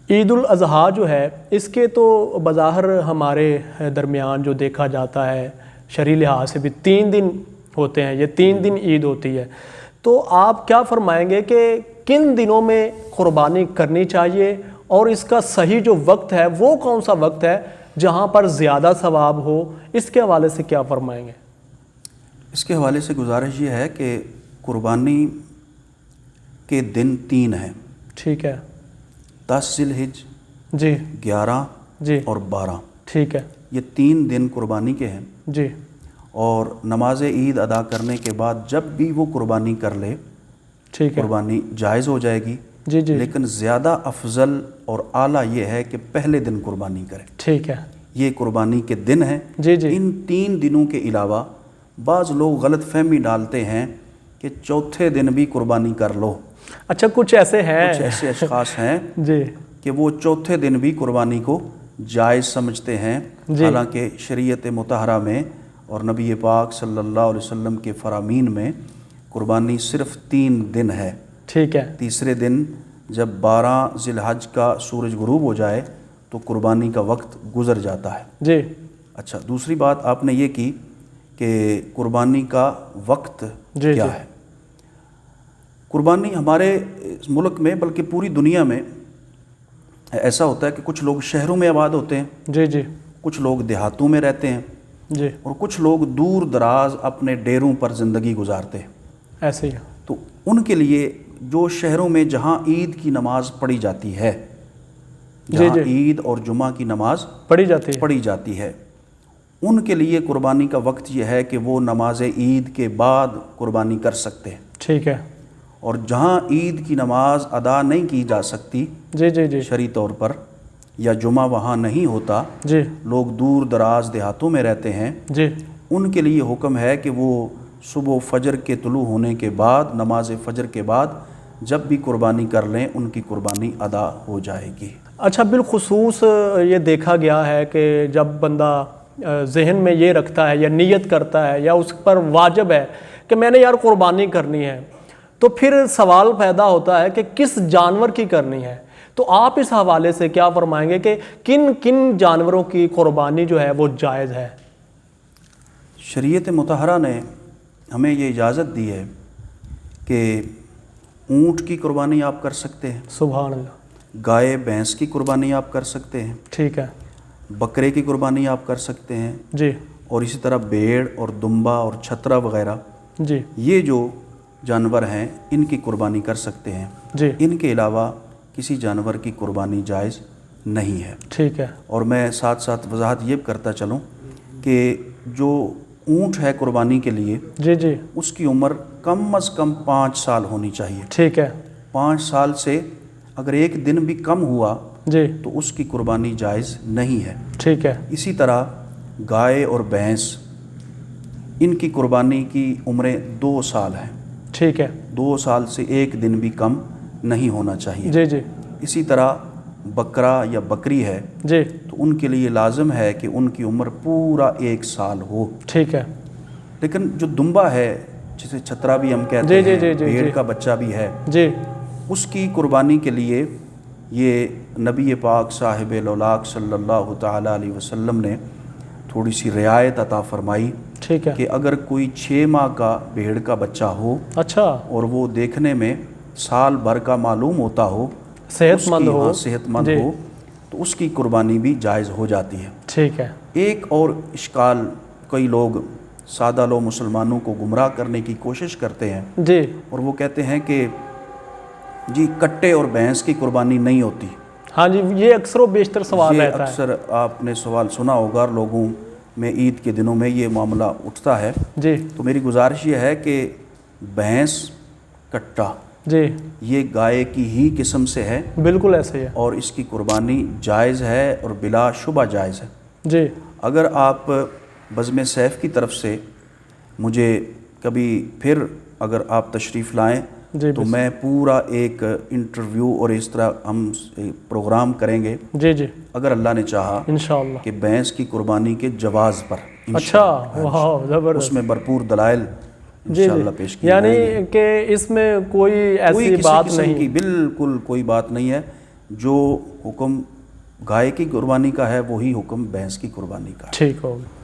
عید الاضحیٰ جو ہے اس کے تو بظاہر ہمارے درمیان جو دیکھا جاتا ہے شرعی لحاظ سے بھی 3 دن ہوتے ہیں، یہ 3 دن عید ہوتی ہے، تو آپ کیا فرمائیں گے کہ کن دنوں میں قربانی کرنی چاہیے اور اس کا صحیح جو وقت ہے وہ کون سا وقت ہے جہاں پر زیادہ ثواب ہو؟ اس کے حوالے سے کیا فرمائیں گے؟ اس کے حوالے سے گزارش یہ ہے کہ قربانی کے دن 3 ہیں۔ ٹھیک ہے۔ 10 ذی الحج، جی 11 جی اور 12، ٹھیک ہے یہ 3 دن قربانی کے ہیں۔ جی اور نماز عید ادا کرنے کے بعد جب بھی وہ قربانی کر لے ٹھیک ہے قربانی جائز ہو جائے گی، جی جی لیکن زیادہ افضل اور اعلیٰ یہ ہے کہ پہلے دن قربانی کرے۔ ٹھیک ہے یہ قربانی کے دن ہیں۔ جی جی ان 3 دنوں کے علاوہ بعض لوگ غلط فہمی ڈالتے ہیں کہ چوتھے دن بھی قربانی کر لو۔ اچھا، کچھ ایسے ہیں، کچھ ایسے اشخاص ہیں جی کہ وہ چوتھے دن بھی قربانی کو جائز سمجھتے ہیں، جی حالانکہ شریعت مطہرہ میں اور نبی پاک صلی اللہ علیہ وسلم کے فرامین میں قربانی صرف 3 دن ہے۔ ٹھیک ہے تیسرے دن جب 12 ذی الحج کا سورج غروب ہو جائے تو قربانی کا وقت گزر جاتا ہے۔ جی اچھا، دوسری بات آپ نے یہ کی کہ قربانی کا وقت جی کیا جی ہے۔ قربانی ہمارے ملک میں بلکہ پوری دنیا میں ایسا ہوتا ہے کہ کچھ لوگ شہروں میں آباد ہوتے ہیں، جی جی کچھ لوگ دیہاتوں میں رہتے ہیں، جی اور کچھ لوگ دور دراز اپنے ڈیروں پر زندگی گزارتے ہیں۔ ایسے ہی تو ان کے لیے جو شہروں میں جہاں عید کی نماز پڑھی جاتی ہے، جہاں جی عید اور جمعہ کی نماز پڑھی جاتی ہے، ان کے لیے قربانی کا وقت یہ ہے کہ وہ نماز عید کے بعد قربانی کر سکتے ہیں۔ ٹھیک ہے اور جہاں عید کی نماز ادا نہیں کی جا سکتی جی جی جی شرعی طور پر، یا جمعہ وہاں نہیں ہوتا، جی لوگ دور دراز دیہاتوں میں رہتے ہیں، جی ان کے لیے حکم ہے کہ وہ صبح فجر کے طلوع ہونے کے بعد، نماز فجر کے بعد جب بھی قربانی کر لیں ان کی قربانی ادا ہو جائے گی۔ اچھا، بالخصوص یہ دیکھا گیا ہے کہ جب بندہ ذہن میں یہ رکھتا ہے یا نیت کرتا ہے یا اس پر واجب ہے کہ میں نے یار قربانی کرنی ہے، تو پھر سوال پیدا ہوتا ہے کہ کس جانور کی کرنی ہے؟ تو آپ اس حوالے سے کیا فرمائیں گے کہ کن کن جانوروں کی قربانی جو ہے وہ جائز ہے؟ شریعت مطہرہ نے ہمیں یہ اجازت دی ہے کہ اونٹ کی قربانی آپ کر سکتے ہیں، سبحان اللہ، گائے بھینس کی قربانی آپ کر سکتے ہیں، ٹھیک ہے بکرے کی قربانی آپ کر سکتے ہیں، جی اور اسی طرح بھیڑ اور دمبا اور چھترا وغیرہ، جی یہ جو جانور ہیں ان کی قربانی کر سکتے ہیں۔ جی ان کے علاوہ کسی جانور کی قربانی جائز نہیں ہے۔ ٹھیک ہے اور میں ساتھ ساتھ وضاحت یہ کرتا چلوں کہ جو اونٹ ہے قربانی کے لیے، جی جی اس کی عمر کم از کم 5 سال ہونی چاہیے۔ ٹھیک ہے 5 سال سے اگر ایک دن بھی کم ہوا جی تو اس کی قربانی جائز نہیں ہے۔ ٹھیک ہے اسی طرح گائے اور بھینس، ان کی قربانی کی عمریں 2 سال ہیں، ٹھیک ہے 2 سال سے ایک دن بھی کم نہیں ہونا چاہیے۔ جی جی اسی طرح بکرا یا بکری ہے جی تو ان کے لیے لازم ہے کہ ان کی عمر پورا 1 سال ہو۔ ٹھیک ہے لیکن جو دمبا ہے، جسے چھترا بھی ہم کہتے جی جی ہیں، جی جی بھیڑ جی کا بچہ بھی ہے، جی اس کی قربانی کے لیے یہ نبی پاک صاحب الاولاق صلی اللہ تعالیٰ علیہ وسلم نے تھوڑی سی رعایت عطا فرمائی ٹھیک ہے کہ اگر کوئی 6 ماہ کا بھیڑ کا بچہ ہو اچھا، اور وہ دیکھنے میں سال بھر کا معلوم ہوتا ہو، صحت مند ہو، صحت مند جی ہو، تو اس کی قربانی بھی جائز ہو جاتی ہے۔ ٹھیک ہے ایک اور اشکال، کئی لوگ سادہ لو مسلمانوں کو گمراہ کرنے کی کوشش کرتے ہیں جی اور وہ کہتے ہیں کہ جی کٹے اور بھینس کی قربانی نہیں ہوتی۔ ہاں جی، یہ اکثر و بیشتر سوال یہ رہتا ہے۔ اکثر آپ نے سوال سنا ہوگا، اور لوگوں میں عید کے دنوں میں یہ معاملہ اٹھتا ہے۔ جی تو میری گزارش یہ ہے کہ بھینس کٹا جی یہ گائے کی ہی قسم سے ہے، بالکل ایسے ہی ہے، اور اس کی قربانی جائز ہے اور بلا شبہ جائز ہے۔ جی اگر آپ بزم سیف کی طرف سے مجھے کبھی پھر اگر آپ تشریف لائیں جی تو میں پورا ایک انٹرویو اور اس طرح ہم پروگرام کریں گے، جی جی اگر اللہ نے چاہا، انشاءاللہ۔ کہ بھینس کی قربانی کے جواز پر اچھا، واہ زبردست، اس میں بھرپور دلائل جی انشاءاللہ جی، پیش کیے یعنی جائیں گے۔ کہ اس میں کوئی ایسی کوئی کسی بات قسم نہیں، کی بالکل کوئی بات نہیں ہے، جو حکم گائے کی قربانی کا ہے وہی حکم بھینس کی قربانی کا ہے۔ ٹھیک ہوگا۔